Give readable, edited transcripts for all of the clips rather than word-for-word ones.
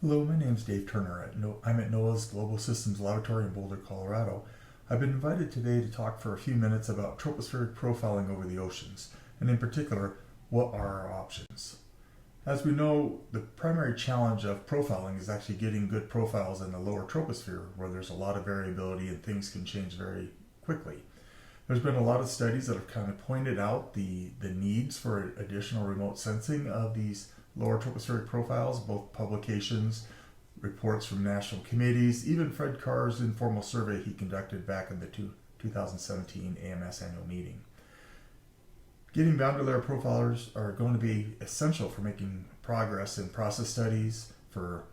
Hello, my name is Dave Turner. I'm at NOAA's Global Systems Laboratory in Boulder, Colorado. I've been invited today to talk for a few minutes about tropospheric profiling over the oceans, and in particular, what are our options? As we know, the primary challenge of profiling is actually getting good profiles in the lower troposphere, where there's a lot of variability and things can change very quickly. There's been a lot of studies that have kind of pointed out the needs for additional remote sensing of these lower tropospheric profiles, both publications, reports from national committees, even Fred Carr's informal survey he conducted back in the 2017 AMS annual meeting. Getting boundary layer profilers are going to be essential for making progress in process studies, for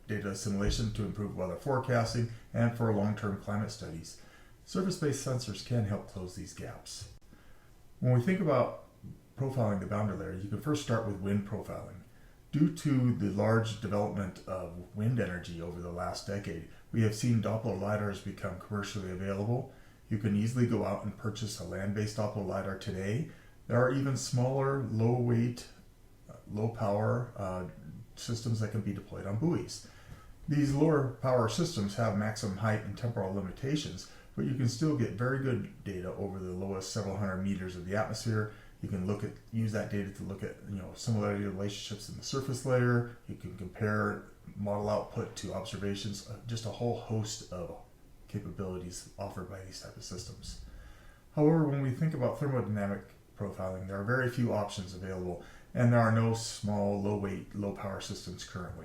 data assimilation to improve weather forecasting, and for long-term climate studies. Surface-based sensors can help close these gaps. When we think about profiling the boundary layer, you can first start with wind profiling. Due to the large development of wind energy over the last decade, we have seen Doppler LiDARs become commercially available. You can easily go out and purchase a land-based Doppler LiDAR today. There are even smaller, low-weight, low-power systems that can be deployed on buoys. These lower power systems have maximum height and temporal limitations, but you can still get very good data over the lowest several hundred meters of the atmosphere. You can use that data to look at similarity relationships in the surface layer. You can compare model output to observations, just a whole host of capabilities offered by these type of systems. However, when we think about thermodynamic profiling, there are very few options available, and there are no small, low-weight, low-power systems currently.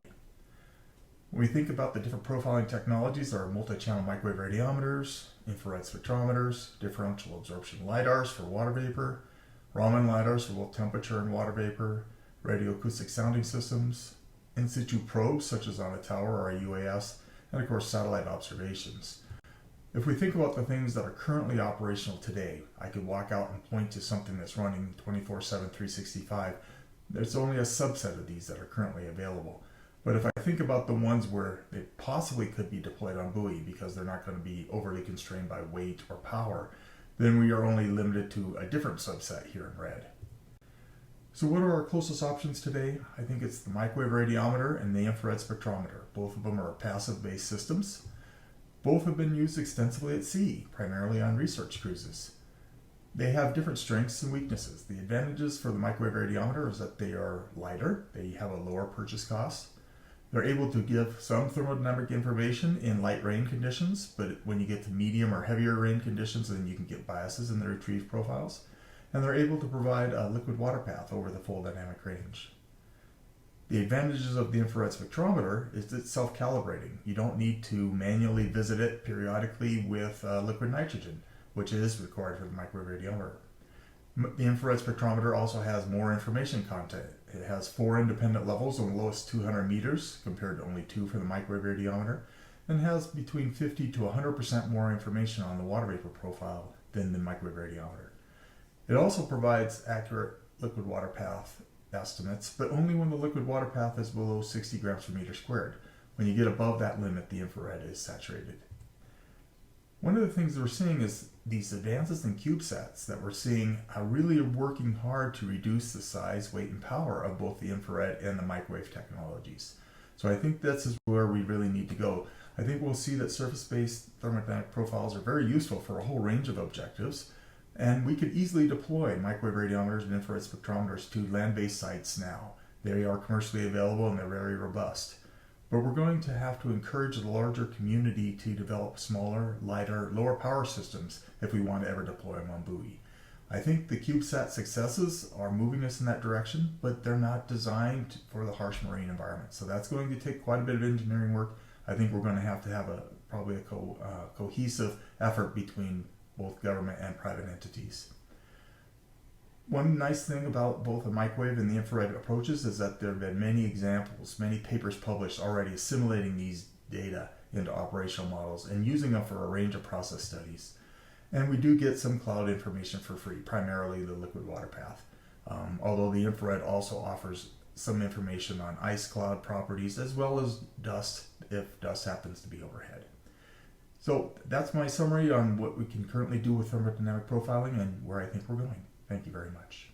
When we think about the different profiling technologies, there are multi-channel microwave radiometers, infrared spectrometers, differential absorption LiDARs for water vapor, Raman LiDARs for both temperature and water vapor, radioacoustic sounding systems, in situ probes such as on a tower or a UAS, and of course satellite observations. If we think about the things that are currently operational today, I could walk out and point to something that's running 24/7, 365. There's only a subset of these that are currently available. But if I think about the ones where they possibly could be deployed on buoy because they're not going to be overly constrained by weight or power, then we are only limited to a different subset here in red. So what are our closest options today? I think it's the microwave radiometer and the infrared spectrometer. Both of them are passive-based systems. Both have been used extensively at sea, primarily on research cruises. They have different strengths and weaknesses. The advantages for the microwave radiometer is that they are lighter, they have a lower purchase cost. They're able to give some thermodynamic information in light rain conditions, but when you get to medium or heavier rain conditions, then you can get biases in the retrieve profiles. And they're able to provide a liquid water path over the full dynamic range. The advantages of the infrared spectrometer is that it's self-calibrating. You don't need to manually visit it periodically with liquid nitrogen, which is required for the microwave radiometer. The infrared spectrometer also has more information content. It has 4 independent levels on the lowest 200 meters compared to only 2 for the microwave radiometer, and has between 50 to 100% more information on the water vapor profile than the microwave radiometer. It also provides accurate liquid water path estimates, but only when the liquid water path is below 60 grams per meter squared. When you get above that limit, the infrared is saturated. One of the things that we're seeing is these advances in CubeSats that we're seeing are really working hard to reduce the size, weight, and power of both the infrared and the microwave technologies. So I think this is where we really need to go. I think we'll see that surface-based thermodynamic profiles are very useful for a whole range of objectives, and we could easily deploy microwave radiometers and infrared spectrometers to land-based sites now. They are commercially available and they're very robust. But we're going to have to encourage the larger community to develop smaller, lighter, lower power systems if we want to ever deploy them on buoy. I think the CubeSat successes are moving us in that direction, but they're not designed for the harsh marine environment. So that's going to take quite a bit of engineering work. I think we're going to have probably a cohesive effort between both government and private entities. One nice thing about both the microwave and the infrared approaches is that there have been many examples, many papers published already assimilating these data into operational models and using them for a range of process studies. And we do get some cloud information for free, primarily the liquid water path, although the infrared also offers some information on ice cloud properties as well as dust if dust happens to be overhead. So that's my summary on what we can currently do with thermodynamic profiling and where I think we're going. Thank you very much.